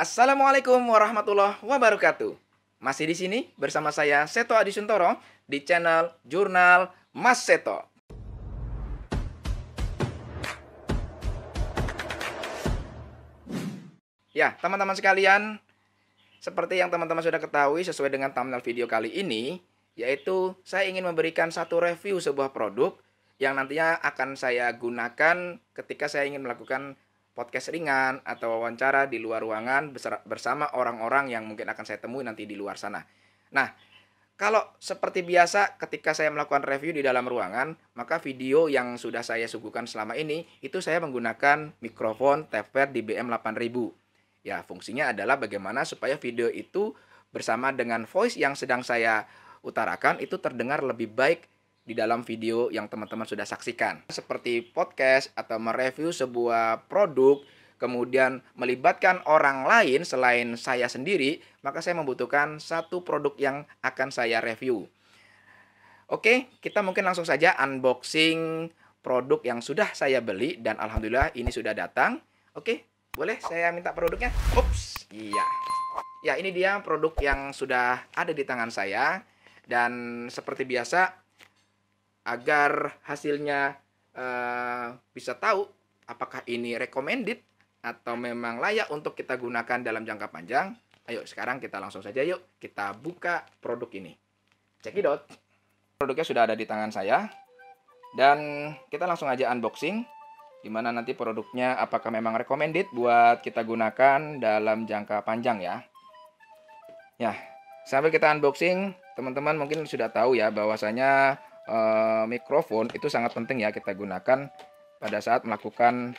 Assalamualaikum warahmatullahi wabarakatuh. Masih di sini bersama saya Seto Adi Suntoro di channel Jurnal Mas Seto. Ya, teman-teman sekalian, seperti yang teman-teman sudah ketahui sesuai dengan thumbnail video kali ini, yaitu saya ingin memberikan satu review sebuah produk yang nantinya akan saya gunakan ketika saya ingin melakukan podcast ringan atau wawancara di luar ruangan bersama orang-orang yang mungkin akan saya temui nanti di luar sana. Nah, kalau seperti biasa ketika saya melakukan review di dalam ruangan, maka video yang sudah saya suguhkan selama ini itu saya menggunakan mikrofon Tevert DBM 8000. Ya, fungsinya adalah bagaimana supaya video itu bersama dengan voice yang sedang saya utarakan itu terdengar lebih baik di dalam video yang teman-teman sudah saksikan. Seperti podcast atau mereview sebuah produk, kemudian melibatkan orang lain selain saya sendiri, maka saya membutuhkan satu produk yang akan saya review. Oke, kita mungkin langsung saja unboxing produk yang sudah saya beli dan alhamdulillah ini sudah datang. Oke, boleh saya minta produknya? Ups, iya. Ya, ini dia produk yang sudah ada di tangan saya dan seperti biasa agar hasilnya bisa tahu apakah ini recommended atau memang layak untuk kita gunakan dalam jangka panjang. Ayo sekarang kita langsung saja yuk kita buka produk ini. Cekidot. Produknya sudah ada di tangan saya dan kita langsung aja unboxing dimana nanti produknya apakah memang recommended buat kita gunakan dalam jangka panjang ya. Ya, sambil kita unboxing, teman-teman mungkin sudah tahu ya bahwasanya mikrofon itu sangat penting ya kita gunakan pada saat melakukan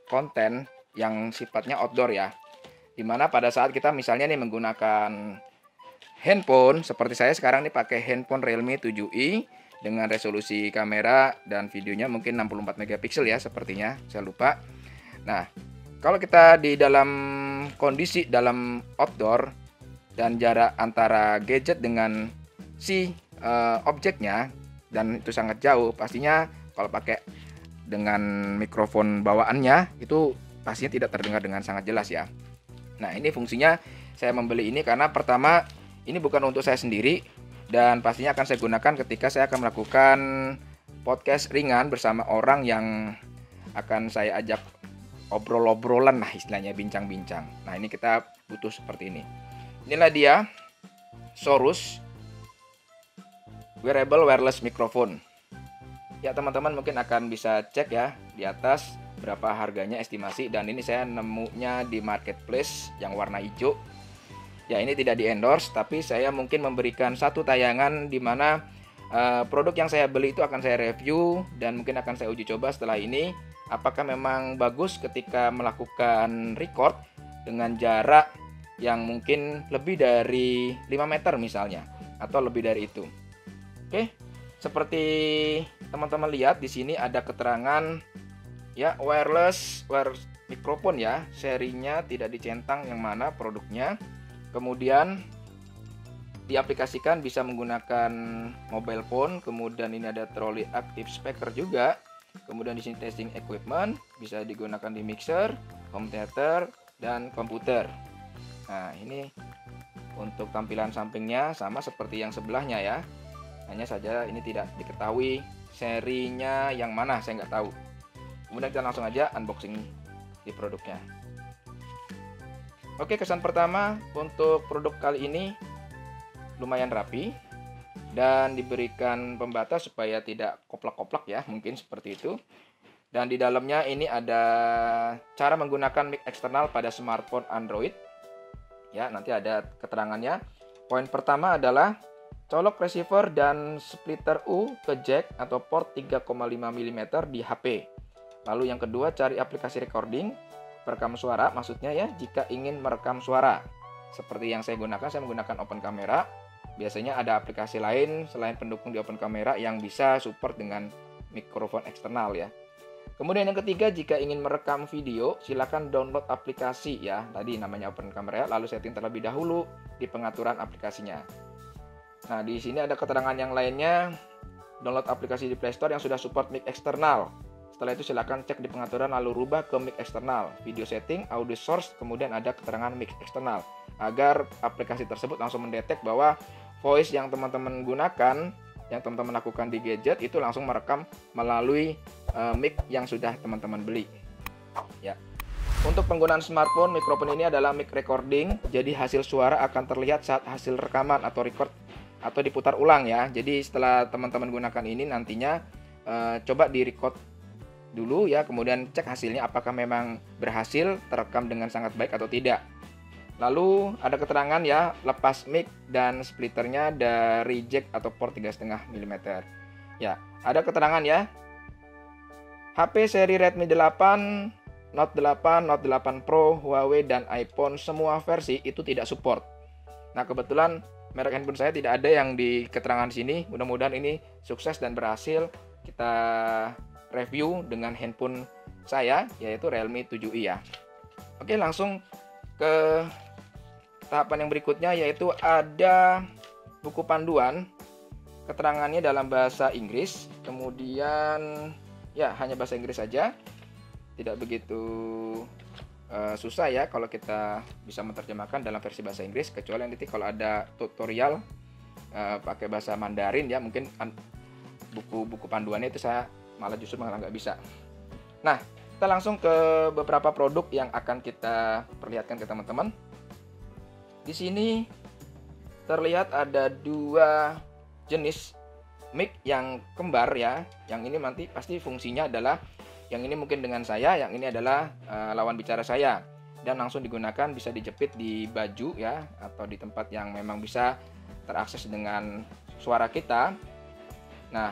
konten yang sifatnya outdoor ya. Dimana pada saat kita misalnya nih menggunakan handphone seperti saya sekarang nih pakai handphone Realme 7i dengan resolusi kamera dan videonya mungkin 64 megapiksel ya sepertinya, saya lupa. Nah, kalau kita di dalam kondisi dalam outdoor dan jarak antara gadget dengan si objeknya dan itu sangat jauh, pastinya kalau pakai dengan mikrofon bawaannya itu pastinya tidak terdengar dengan sangat jelas ya. Nah, ini fungsinya saya membeli ini karena pertama ini bukan untuk saya sendiri dan pastinya akan saya gunakan ketika saya akan melakukan podcast ringan bersama orang yang akan saya ajak obrol-obrolan lah istilahnya, bincang-bincang. Nah, ini kita butuh seperti ini. Inilah dia Sorus Wearable Wireless Microphone. Ya, teman-teman mungkin akan bisa cek ya di atas berapa harganya estimasi dan ini saya nemunya di marketplace yang warna hijau. Ya, ini tidak di endorse tapi saya mungkin memberikan satu tayangan di mana produk yang saya beli itu akan saya review dan mungkin akan saya uji coba setelah ini apakah memang bagus ketika melakukan record dengan jarak yang mungkin lebih dari 5 meter misalnya atau lebih dari itu. Oke, seperti teman-teman lihat di sini ada keterangan ya wireless microphone ya, serinya tidak dicentang yang mana produknya. Kemudian diaplikasikan bisa menggunakan mobile phone, kemudian ini ada trolley active speaker juga. Kemudian di sini testing equipment, bisa digunakan di mixer, home theater dan komputer. Nah, ini untuk tampilan sampingnya sama seperti yang sebelahnya ya. Hanya saja ini tidak diketahui serinya yang mana, saya nggak tahu. Kemudian kita langsung aja unboxing di produknya. Oke, kesan pertama untuk produk kali ini lumayan rapi dan diberikan pembatas supaya tidak koplak-koplak ya, mungkin seperti itu. Dan di dalamnya ini ada cara menggunakan mic eksternal pada smartphone Android. Ya, nanti ada keterangannya. Poin pertama adalah colok receiver dan splitter U ke jack atau port 3,5 mm di HP. Lalu yang kedua, cari aplikasi recording, perekam suara maksudnya ya, jika ingin merekam suara. Seperti yang saya menggunakan Open Camera. Biasanya ada aplikasi lain selain pendukung di Open Camera yang bisa support dengan mikrofon eksternal ya. Kemudian yang ketiga, jika ingin merekam video, silakan download aplikasi ya. Tadi namanya Open Camera, lalu setting terlebih dahulu di pengaturan aplikasinya. Nah, di sini ada keterangan yang lainnya. Download aplikasi di Play Store yang sudah support mic eksternal. Setelah itu silakan cek di pengaturan lalu rubah ke mic eksternal, video setting, audio source, kemudian ada keterangan mic eksternal agar aplikasi tersebut langsung mendetek bahwa voice yang teman-teman gunakan, yang teman-teman lakukan di gadget itu langsung merekam melalui mic yang sudah teman-teman beli. Ya. Untuk penggunaan smartphone, mikrofon ini adalah mic recording, jadi hasil suara akan terlihat saat hasil rekaman atau record atau diputar ulang ya. Jadi setelah teman-teman gunakan ini nantinya coba di-record dulu ya, kemudian cek hasilnya apakah memang berhasil terekam dengan sangat baik atau tidak. Lalu ada keterangan ya, lepas mic dan splitternya dari jack atau port 3,5 mm. Ya, ada keterangan ya. HP seri Redmi 8, Note 8, Note 8 Pro, Huawei dan iPhone semua versi itu tidak support. Nah, kebetulan merek handphone saya tidak ada yang di keterangan sini. Mudah-mudahan ini sukses dan berhasil kita review dengan handphone saya, yaitu Realme 7i ya. Oke, langsung ke tahapan yang berikutnya, yaitu ada buku panduan. Keterangannya dalam bahasa Inggris, kemudian ya hanya bahasa Inggris saja, tidak begitu susah ya kalau kita bisa menerjemahkan dalam versi bahasa Inggris, kecuali nanti kalau ada tutorial pakai bahasa Mandarin ya, mungkin buku-buku panduannya itu saya malah justru malah nggak bisa. Nah, kita langsung ke beberapa produk yang akan kita perlihatkan ke teman-teman. Di sini terlihat ada dua jenis mic yang kembar ya. Yang ini nanti pasti fungsinya adalah, yang ini mungkin dengan saya, yang ini adalah lawan bicara saya, dan langsung digunakan, bisa dijepit di baju ya, atau di tempat yang memang bisa terakses dengan suara kita. Nah,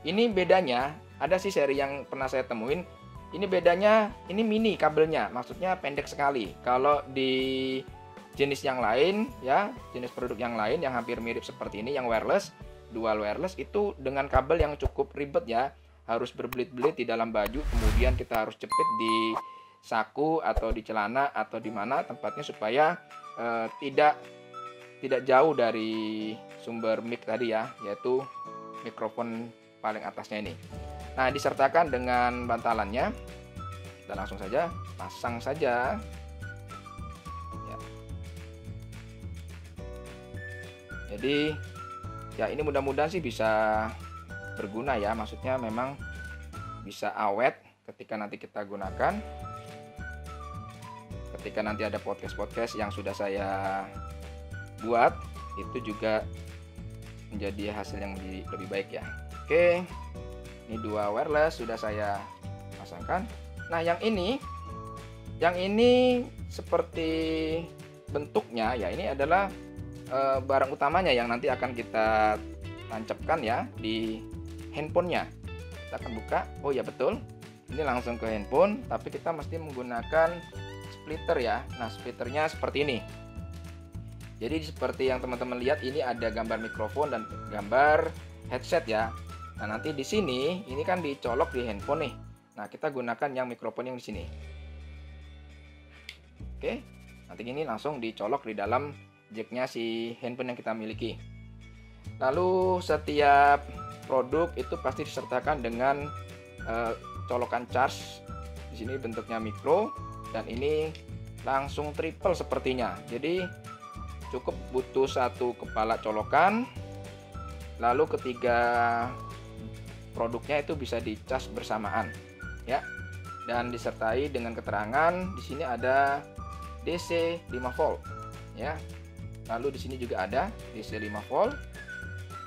ini bedanya, ada sih seri yang pernah saya temuin, ini bedanya, ini mini kabelnya, maksudnya pendek sekali. Kalau di jenis yang lain ya, jenis produk yang lain yang hampir mirip seperti ini, yang wireless, dual wireless, itu dengan kabel yang cukup ribet ya, harus berbelit-belit di dalam baju, kemudian kita harus jepit di saku atau di celana atau di mana tempatnya supaya tidak jauh dari sumber mic tadi ya, yaitu mikrofon paling atasnya ini. Nah, disertakan dengan bantalannya. Kita langsung saja pasang saja ya. Jadi ya ini mudah-mudahan sih bisa berguna ya, maksudnya memang bisa awet ketika nanti kita gunakan, ketika nanti ada podcast-podcast yang sudah saya buat, itu juga menjadi hasil yang lebih baik ya. Oke, ini dua wireless sudah saya pasangkan. Nah, yang ini seperti bentuknya ya, ini adalah barang utamanya yang nanti akan kita tancapkan ya di handphonenya. Kita akan buka. Oh ya betul, ini langsung ke handphone, tapi kita mesti menggunakan splitter ya. Nah, splitternya seperti ini. Jadi seperti yang teman-teman lihat, ini ada gambar mikrofon dan gambar headset ya. Nah, nanti di sini ini kan dicolok di handphone nih. Nah, kita gunakan yang mikrofon yang di sini. Oke, nanti ini langsung dicolok di dalam jacknya si handphone yang kita miliki. Lalu setiap produk itu pasti disertakan dengan colokan charge. Di sini bentuknya mikro dan ini langsung triple sepertinya. Jadi cukup butuh satu kepala colokan. Lalu ketiga produknya itu bisa dicas bersamaan ya, dan disertai dengan keterangan di sini ada DC 5 volt ya. Lalu di sini juga ada DC 5 volt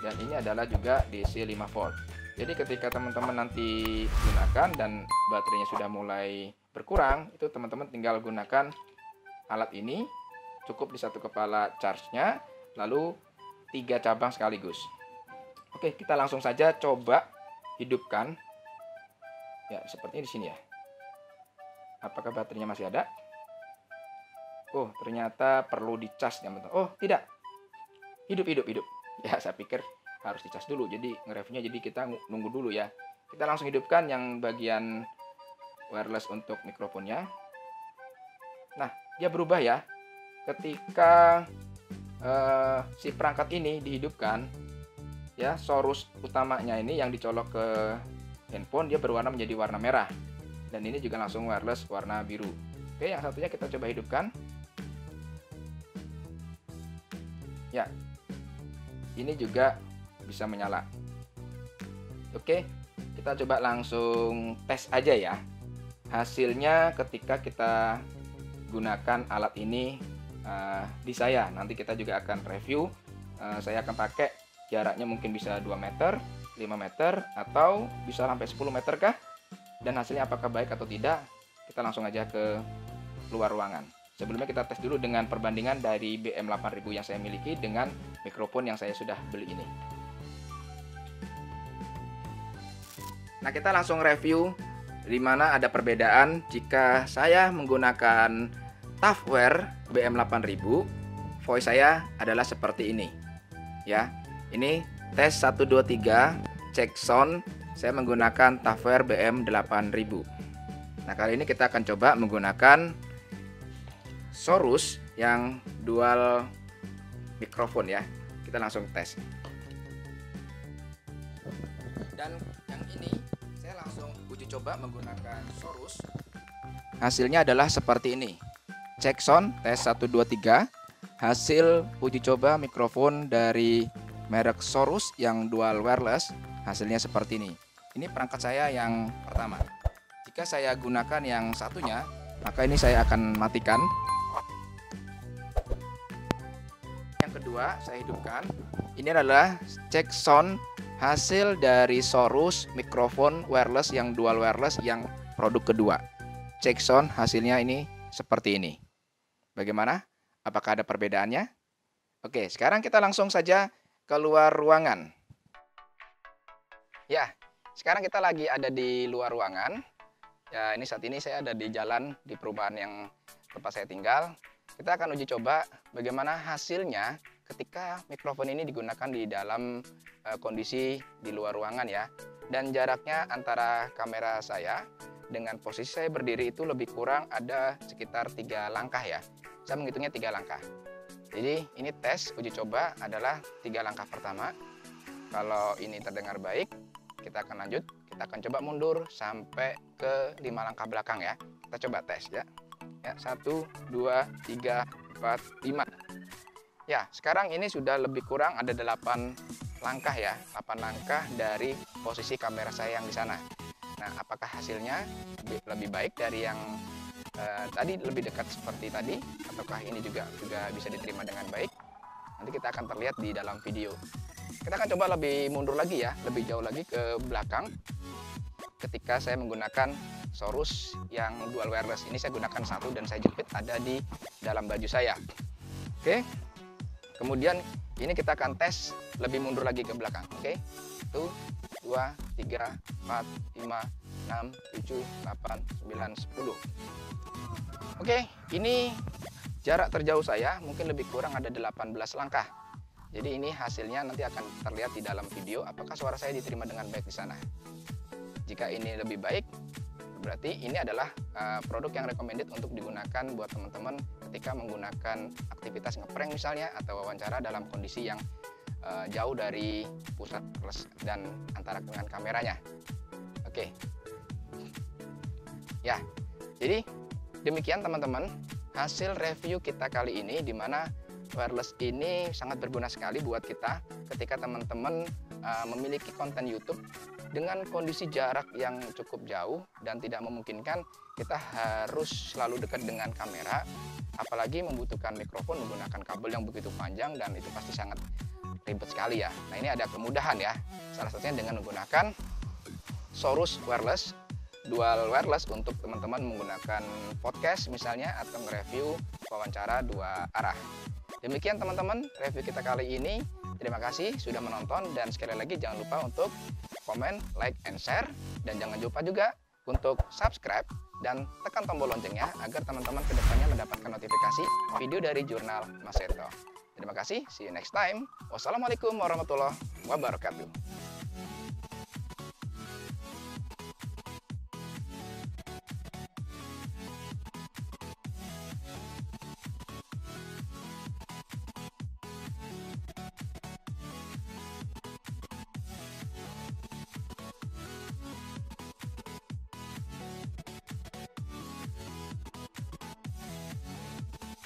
dan ini adalah juga DC 5 volt. Jadi ketika teman-teman nanti gunakan dan baterainya sudah mulai berkurang, itu teman-teman tinggal gunakan alat ini, cukup di satu kepala charge-nya, lalu 3 cabang sekaligus. Oke, kita langsung saja coba hidupkan. Ya, sepertinya di sini ya. Apakah baterainya masih ada? Oh, ternyata perlu dicas ya, teman-teman. Oh, tidak. Hidup. Ya, saya pikir harus dicas dulu. Jadi nge-reviewnya jadi kita nunggu dulu ya. Kita langsung hidupkan yang bagian wireless untuk mikrofonnya. Nah, dia berubah ya. Ketika si perangkat ini dihidupkan, ya, source utamanya ini yang dicolok ke handphone dia berwarna menjadi warna merah. Dan ini juga langsung wireless warna biru. Oke, yang satunya kita coba hidupkan. Ya, ini juga bisa menyala. Oke, kita coba langsung tes aja ya. Hasilnya ketika kita gunakan alat ini di saya. Nanti kita juga akan review. Saya akan pakai jaraknya mungkin bisa 2 meter, 5 meter, atau bisa sampai 10 meter kah? Dan hasilnya apakah baik atau tidak? Kita langsung aja ke luar ruangan. Sebelumnya kita tes dulu dengan perbandingan dari BM8000 yang saya miliki dengan mikrofon yang saya sudah beli ini. Nah, kita langsung review di mana ada perbedaan jika saya menggunakan Tavware BM8000. Voice saya adalah seperti ini. Ya, ini tes 1 2 3 cek sound. Saya menggunakan Tavware BM8000. Nah, kali ini kita akan coba menggunakan Sorus yang dual mikrofon ya. Kita langsung tes. Dan yang ini saya langsung uji coba menggunakan Sorus. Hasilnya adalah seperti ini. Cek sound tes 1 2 3. Hasil uji coba mikrofon dari merek Sorus yang dual wireless, hasilnya seperti ini. Ini perangkat saya yang pertama. Jika saya gunakan yang satunya, maka ini saya akan matikan. Yang kedua, saya hidupkan. Ini adalah cek sound hasil dari Sorus mikrofon wireless yang dual wireless yang produk kedua. Cek sound hasilnya ini seperti ini. Bagaimana? Apakah ada perbedaannya? Oke, sekarang kita langsung saja keluar ruangan. Ya, sekarang kita lagi ada di luar ruangan. Ya, ini saat ini saya ada di jalan di perumahan yang tempat saya tinggal. Kita akan uji coba bagaimana hasilnya ketika mikrofon ini digunakan di dalam kondisi di luar ruangan ya. Dan jaraknya antara kamera saya dengan posisi saya berdiri itu lebih kurang ada sekitar 3 langkah ya. Saya menghitungnya 3 langkah. Jadi ini tes uji coba adalah 3 langkah pertama. Kalau ini terdengar baik, kita akan lanjut. Kita akan coba mundur sampai ke 5 langkah belakang ya. Kita coba tes ya. Ya, 1, 2, 3, 4, 5. Ya, sekarang ini sudah lebih kurang ada 8 langkah ya. 8 langkah dari posisi kamera saya yang di sana. Nah, apakah hasilnya lebih baik dari yang tadi, lebih dekat seperti tadi, ataukah ini juga bisa diterima dengan baik? Nanti kita akan terlihat di dalam video. Kita akan coba lebih mundur lagi ya, lebih jauh lagi ke belakang. Ketika saya menggunakan Sorus yang dual wireless, ini saya gunakan satu dan saya jepit ada di dalam baju saya. Oke. Kemudian ini kita akan tes lebih mundur lagi ke belakang. Oke. 1, 2, 3, 4, 5, 6, 7, 8, 9, 10. Oke, ini jarak terjauh saya mungkin lebih kurang ada 18 langkah. Jadi ini hasilnya nanti akan terlihat di dalam video apakah suara saya diterima dengan baik di sana. Jika ini lebih baik, berarti ini adalah produk yang recommended untuk digunakan buat teman-teman ketika menggunakan aktivitas ngeprank misalnya atau wawancara dalam kondisi yang jauh dari pusat dan antara dengan kameranya. Oke. Ya, jadi demikian teman-teman hasil review kita kali ini, di mana wireless ini sangat berguna sekali buat kita ketika teman-teman memiliki konten YouTube dengan kondisi jarak yang cukup jauh dan tidak memungkinkan kita harus selalu dekat dengan kamera, apalagi membutuhkan mikrofon menggunakan kabel yang begitu panjang dan itu pasti sangat ribet sekali ya. Nah, ini ada kemudahan ya, salah satunya dengan menggunakan Sorus wireless dual wireless untuk teman-teman menggunakan podcast misalnya atau nge-review wawancara 2 arah. Demikian teman-teman review kita kali ini. Terima kasih sudah menonton dan sekali lagi jangan lupa untuk komen, like, and share, dan jangan lupa juga untuk subscribe dan tekan tombol loncengnya agar teman-teman kedepannya mendapatkan notifikasi video dari Jurnal Mas Seto. Terima kasih, see you next time. Wassalamualaikum warahmatullahi wabarakatuh.